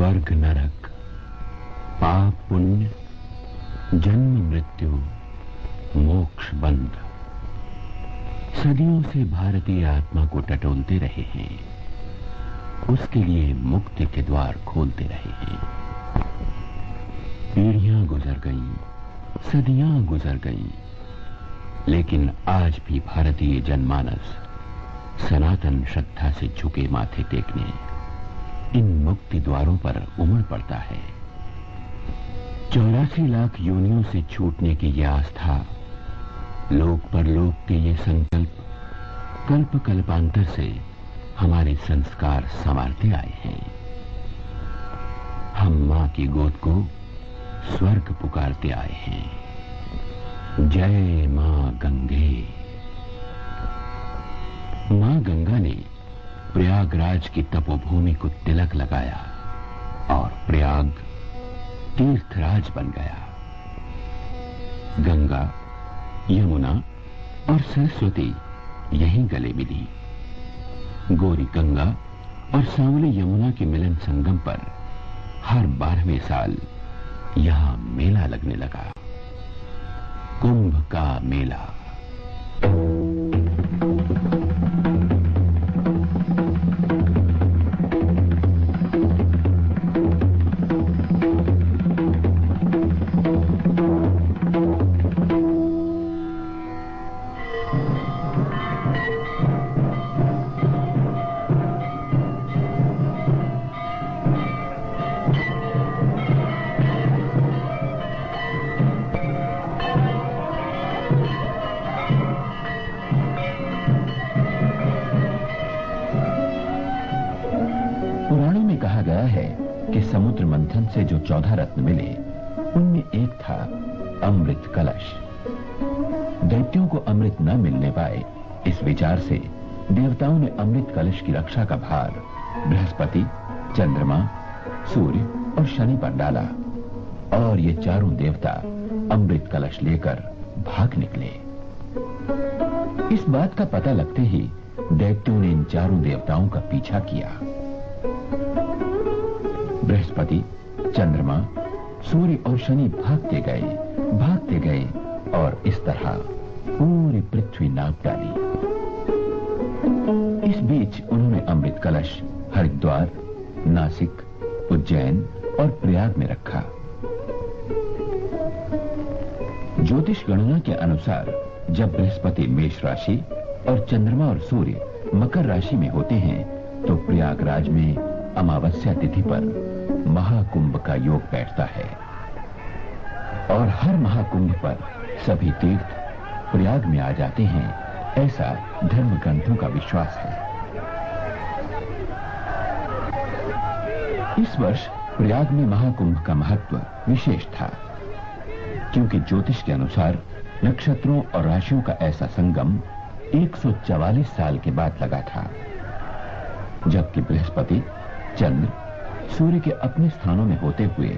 स्वर्ग नरक, पाप पुण्य, जन्म मृत्यु, मोक्ष बंध, सदियों से भारतीय आत्मा को टटोलते रहे हैं, उसके लिए मुक्ति के द्वार खोलते रहे हैं। पीढ़ियां गुजर गईं, सदियां गुजर गईं, लेकिन आज भी भारतीय जनमानस सनातन श्रद्धा से झुके माथे टेकने इन मुक्ति द्वारों पर उमड़ पड़ता है। 84 लाख योनियों से छूटने की यह आस्था, लोक परलोक के ये संकल्प कल्प कल्पांतर से हमारे संस्कार संवारते आए हैं। हम मां की गोद को स्वर्ग पुकारते आए हैं। जय मां गंगे। मां गंगा ने प्रयागराज की तपोभूमि को तिलक लगाया और प्रयाग तीर्थराज बन गया। गंगा, यमुना और सरस्वती यहीं गले मिली। गोरी गंगा और सांवली यमुना के मिलन संगम पर हर 12वें साल यहां मेला लगने लगा, कुंभ का मेला। कि समुद्र मंथन से जो 14 रत्न मिले, उनमें एक था अमृत कलश। दैत्यों को अमृत न मिलने पाए, इस विचार से देवताओं ने अमृत कलश की रक्षा का भार बृहस्पति, चंद्रमा, सूर्य और शनि पर डाला और ये चारों देवता अमृत कलश लेकर भाग निकले। इस बात का पता लगते ही दैत्यों ने इन चारों देवताओं का पीछा किया। बृहस्पति, चंद्रमा, सूर्य और शनि भागते गए और इस तरह पूरी पृथ्वी नाप डाली। इस बीच उन्होंने अमृत कलश हरिद्वार, नासिक, उज्जैन और प्रयाग में रखा। ज्योतिष गणना के अनुसार जब बृहस्पति मेष राशि और चंद्रमा और सूर्य मकर राशि में होते हैं, तो प्रयागराज में अमावस्या तिथि पर महाकुंभ का योग बैठता है और हर महाकुंभ पर सभी तीर्थ प्रयाग में आ जाते हैं, ऐसा धर्म ग्रंथों का विश्वास है। इस वर्ष प्रयाग में महाकुंभ का महत्व विशेष था, क्योंकि ज्योतिष के अनुसार नक्षत्रों और राशियों का ऐसा संगम 144 साल के बाद लगा था, जबकि बृहस्पति, चंद्र, सूर्य के अपने स्थानों में होते हुए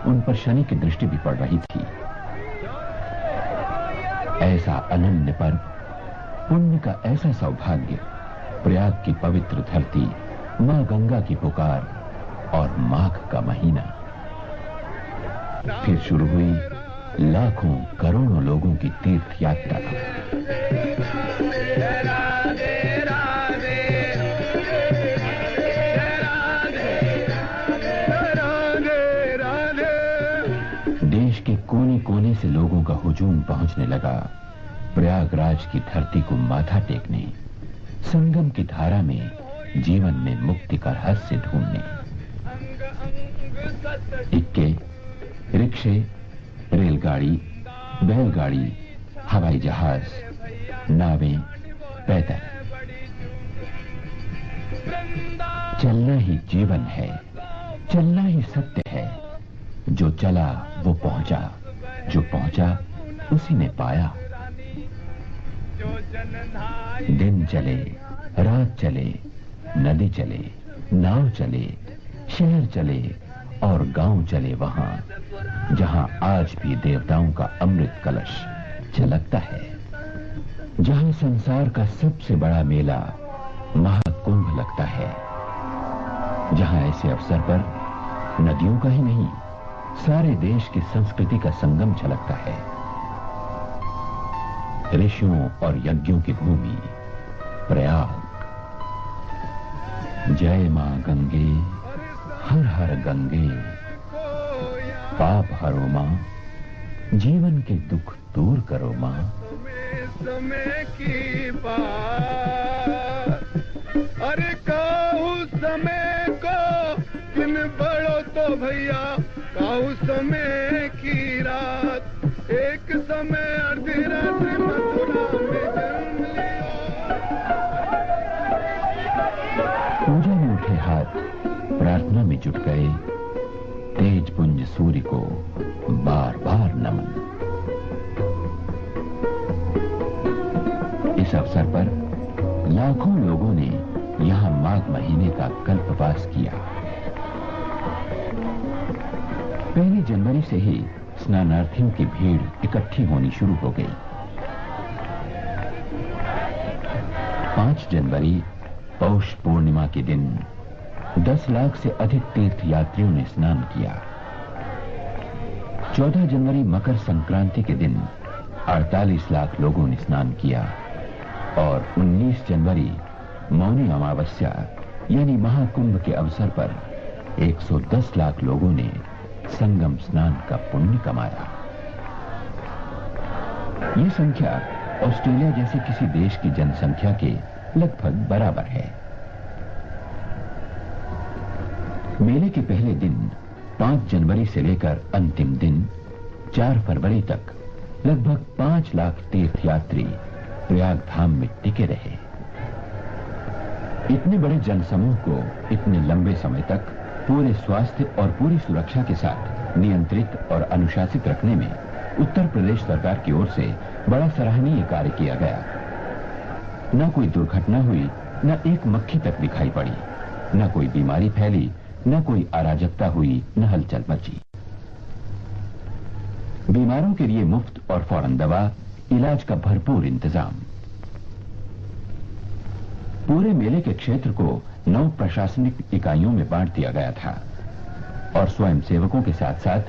उन पर शनि की दृष्टि भी पड़ रही थी। ऐसा अनन्य पर्व, पुण्य का ऐसा सौभाग्य, प्रयाग की पवित्र धरती, मां गंगा की पुकार और माघ का महीना। फिर शुरू हुई लाखों करोड़ों लोगों की तीर्थ यात्रा। देश के कोने कोने से लोगों का हुजूम पहुंचने लगा प्रयागराज की धरती को माथा टेकने, संगम की धारा में जीवन में मुक्ति का रहस्य ढूंढने। इक्के, रिक्शे, रेलगाड़ी, बैलगाड़ी, हवाई जहाज, नावें, पैदल, चलना ही जीवन है, चलना ही सत्य है। जो चला वो पहुंचा, जो पहुंचा उसी ने पाया। दिन चले, रात चले, नदी चले, नाव चले, शहर चले और गांव चले, वहां जहां आज भी देवताओं का अमृत कलश छलकता है, जहां संसार का सबसे बड़ा मेला महाकुंभ लगता है, जहां ऐसे अवसर पर नदियों का ही नहीं, सारे देश की संस्कृति का संगम झलकता है। ऋषियों और यज्ञों की भूमि प्रयाग। जय मां गंगे, हर हर गंगे, पाप हरो मां, जीवन के दुख दूर करो मां। समय की बात, अरे काहू समय को दिन बड़ो तो भैया, काहू समय की रात। एक समय अर्धी रात्रि मथुरा में जन्म लिया। पूजा में उठे हाथ प्रार्थना में जुट गए। तेज पुंज सूर्य को बार बार नमन। इस अवसर पर लाखों लोगों ने यहां माघ महीने का कल्पवास किया। 1 जनवरी से ही स्नानार्थियों की भीड़ इकट्ठी होनी शुरू हो गई। 5 जनवरी पौष पूर्णिमा के दिन 10 लाख से अधिक तीर्थ यात्रियों ने स्नान किया। 14 जनवरी मकर संक्रांति के दिन 48 लाख लोगों ने स्नान किया और 19 जनवरी मौनी अमावस्या यानी महाकुंभ के अवसर पर 110 लाख लोगों ने संगम स्नान का पुण्य कमाया। ये संख्या ऑस्ट्रेलिया जैसे किसी देश की जनसंख्या के लगभग बराबर है। मेले के पहले दिन 5 जनवरी से लेकर अंतिम दिन 4 फरवरी तक लगभग 5 लाख तीर्थयात्री प्रयाग धाम में टिके रहे। इतने बड़े जनसमूह को इतने लंबे समय तक पूरे स्वास्थ्य और पूरी सुरक्षा के साथ नियंत्रित और अनुशासित रखने में उत्तर प्रदेश सरकार की ओर से बड़ा सराहनीय कार्य किया गया। न कोई दुर्घटना हुई, न एक मक्खी तक दिखाई पड़ी, न कोई बीमारी फैली, न कोई अराजकता हुई, न हलचल मची। बीमारों के लिए मुफ्त और फौरन दवा, इलाज का भरपूर इंतजाम। पूरे मेले के क्षेत्र को 9 प्रशासनिक इकाइयों में बांट दिया गया था और स्वयं सेवकों के साथ साथ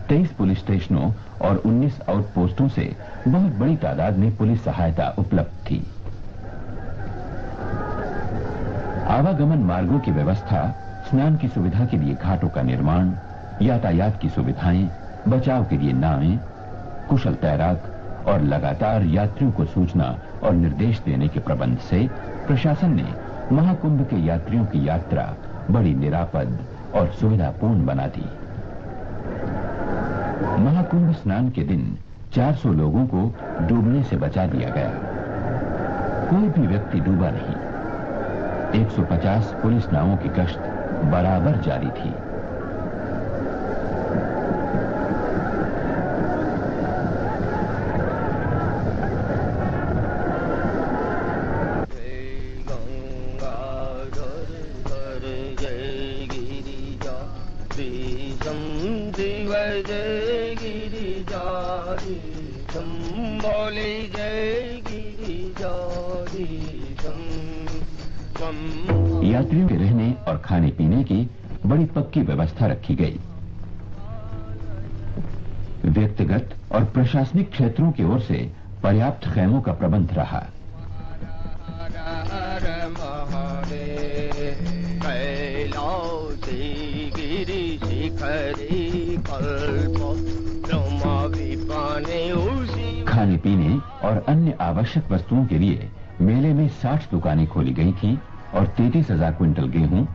23 पुलिस स्टेशनों और 19 आउटपोस्टों से बहुत बड़ी तादाद में पुलिस सहायता उपलब्ध थी। आवागमन मार्गों की व्यवस्था, स्नान की सुविधा के लिए घाटों का निर्माण, यातायात की सुविधाएं, बचाव के लिए नावें, कुशल तैराक और लगातार यात्रियों को सूचना और निर्देश देने के प्रबंध से प्रशासन ने महाकुंभ के यात्रियों की यात्रा बड़ी निरापद और सुविधापूर्ण बना दी। महाकुंभ स्नान के दिन 400 लोगों को डूबने से बचा दिया गया। कोई भी व्यक्ति डूबा नहीं। 150 पुलिस नावों की गश्त बराबर जारी थी। यात्रियों के रहने और खाने पीने की बड़ी पक्की व्यवस्था रखी गई। व्यक्तिगत और प्रशासनिक क्षेत्रों की ओर से पर्याप्त खैमों का प्रबंध रहा। खाने पीने और अन्य आवश्यक वस्तुओं के लिए मेले में 60 दुकानें खोली गई थीं और 33,000 क्विंटल गेहूं,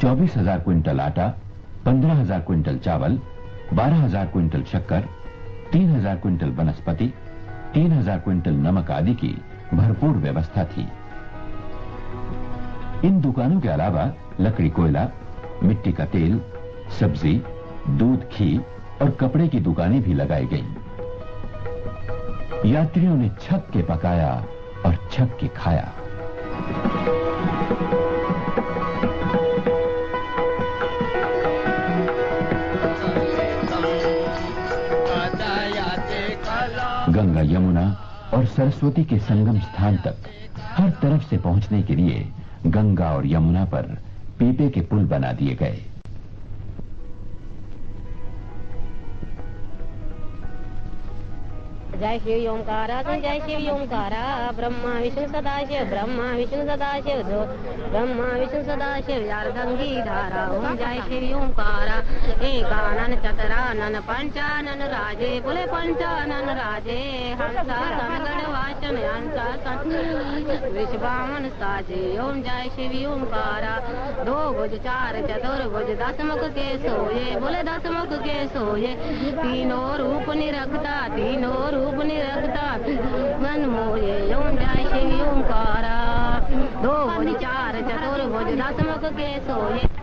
24,000 क्विंटल आटा, 15,000 क्विंटल चावल, 12,000 क्विंटल शक्कर, 3,000 क्विंटल वनस्पति, 3,000 क्विंटल नमक आदि की भरपूर व्यवस्था थी। इन दुकानों के अलावा लकड़ी कोयला, मिट्टी का तेल, सब्जी, दूध, घी और कपड़े की दुकानें भी लगाई गईं। यात्रियों ने छक के पकाया और छक के खाया। गंगा, यमुना और सरस्वती के संगम स्थान तक हर तरफ से पहुंचने के लिए गंगा और यमुना पर पीपे के पुल बना दिए गए। जय शिव ओंकारा जय शिव ओंकारा ब्रह्मा विष्णु सदाशिव ब्रह्मा विष्णु सदाशिव ब्रह्मा विष्णु सदाशिव अर्धंगी धारा ओम जय शिव ओंकारा एकानन चतुरानन पंचानन राजे बोले पंचानन राजे हंसा गण वाचन हंसा विश्वामन साजे ओम जय शिव ओंकारा दो भुज चार चतुर्भुज दस मुख के सोये बोले दस मुख के सोये तीनों रूप निरखता तीनों रूप निरखता मन मोये ओम जय शिव ओंकारा दो भुज चार चतुर्भुज दस मुख के सोये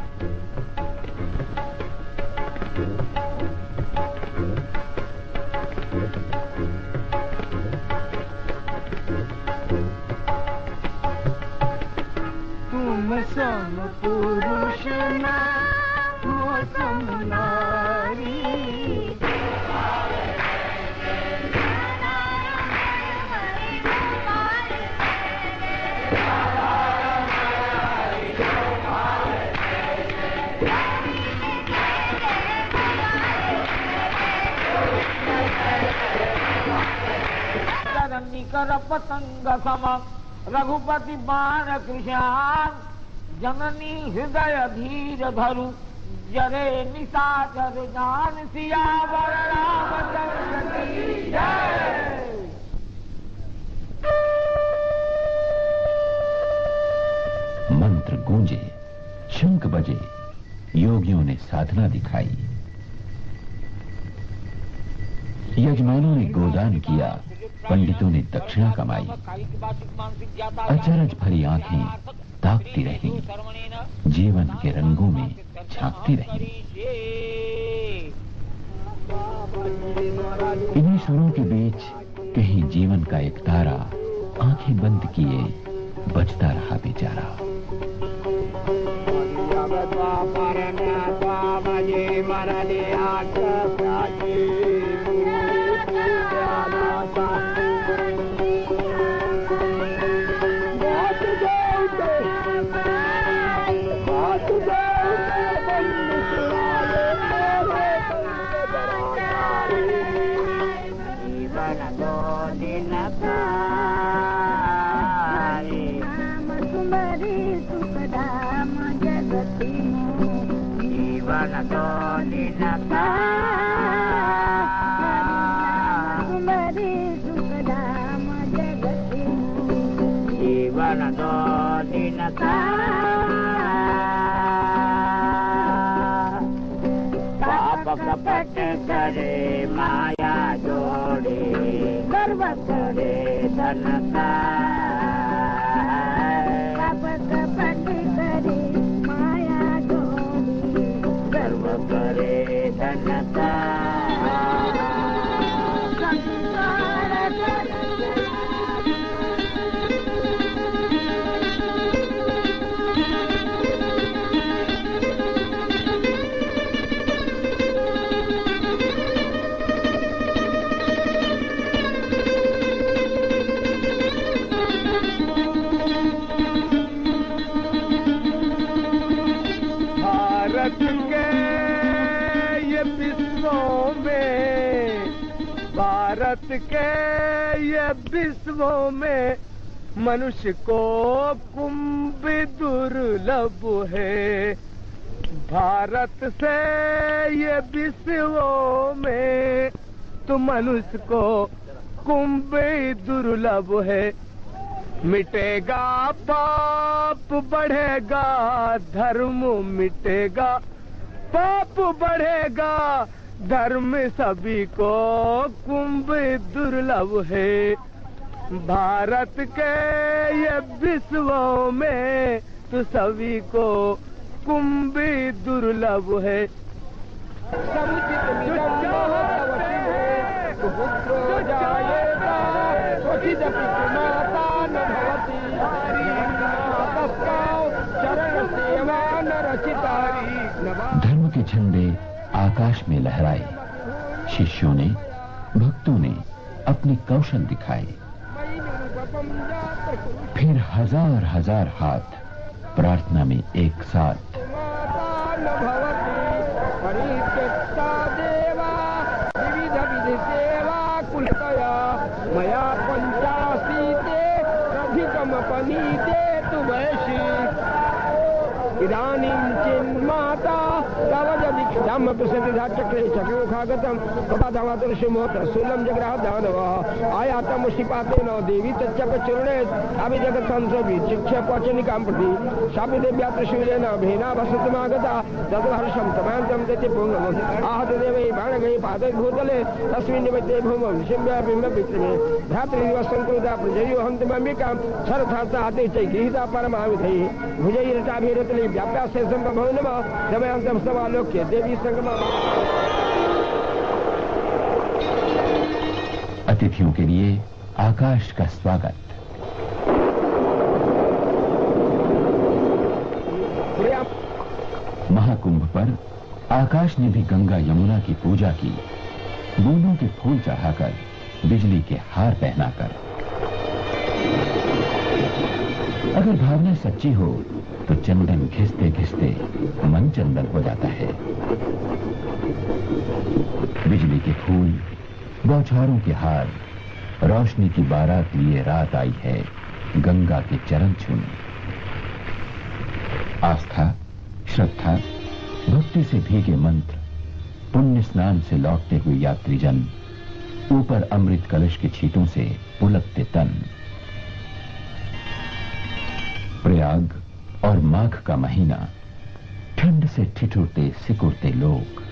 तुम सम पुरुष ना मौसम नारी कर पतंग सम रघुपति बाण कृशान जननी हृदय धीर धरु जरे निशाचर जान सियावर रामचंद्र की जय। मंत्र गूंजे, शंख बजे, योगियों ने साधना दिखाई, यजमानों ने गोदान किया, पंडितों ने दक्षिणा कमाई, अचरज भरी आंखें ताकती रहीं, जीवन के रंगों में झांकती रहीं। इन्हीं सुरों के बीच कहीं जीवन का एक तारा आंखें बंद किए बजता रहा बेचारा। कपट करे माया जोड़े गर्व करे धन का कपट करे माया जोड़े गर्व करे धन का भारत के ये विश्वों में मनुष्य को कुंभ दुर्लभ है। भारत से ये विश्वों में तो मनुष्य को कुंभ दुर्लभ है। मिटेगा पाप बढ़ेगा धर्म मिटेगा पाप बढ़ेगा धर्म सभी को कुंभ दुर्लभ है। भारत के ये विश्वों में तो सभी को कुंभ दुर्लभ है। समुचित धर्म के झंडे आकाश में लहराए, शिष्यों ने भक्तों ने अपने कौशल दिखाए। फिर हजार हजार हाथ प्रार्थना में एक साथ। देवा विविध विधि सेवा कुलतया वाणी देतु वैशी इदानीं चिन्माता तव दीक्षाम प्रसिद्धा चक्रे चक्रोखागतम तथा धामातुर्षिमोत्र शूलं जग्राह दानवः आयातम श्रीपातेन देवी तच्चप चूर्णे अभि जगत संसवि शिक्षा पौचनिकां प्रति शापि देव्यात्र शूलेन भेना वसतमागता तत् हर्षं तमान्तं दति पूर्णम् आहत देवै बाणगै पादै भूतले तस्मिन् निमित्ते भूमौ विशिम्य बिम्ब पितृमे धातृदिवसंकृता प्रजयो हन्तमम्बिकां शरथार्थे च गृहीता परमाविधैः भुजैरटाभिरतले व्याप्यास्य सम्भवो नमः दमयन्तं समालोक्य देवी संगमा। अतिथियों के लिए आकाश का स्वागत। महाकुंभ पर आकाश ने भी गंगा यमुना की पूजा की, बूंदों के फूल चढ़ाकर, बिजली के हार पहनाकर। अगर भावना सच्ची हो तो चंदन घिसते घिसते मन चंदन हो जाता है। बिजली के फूल, बौछारों के हार, रोशनी की बारात लिए रात आई है गंगा के चरण छूने। आस्था, श्रद्धा, भक्ति से भीगे मंत्र, पुण्य स्नान से लौटते हुए यात्रीजन, ऊपर अमृत कलश के छींटों से पुलकते तन। प्रयाग और माघ का महीना, ठंड से ठिठुरते सिकुड़ते लोग,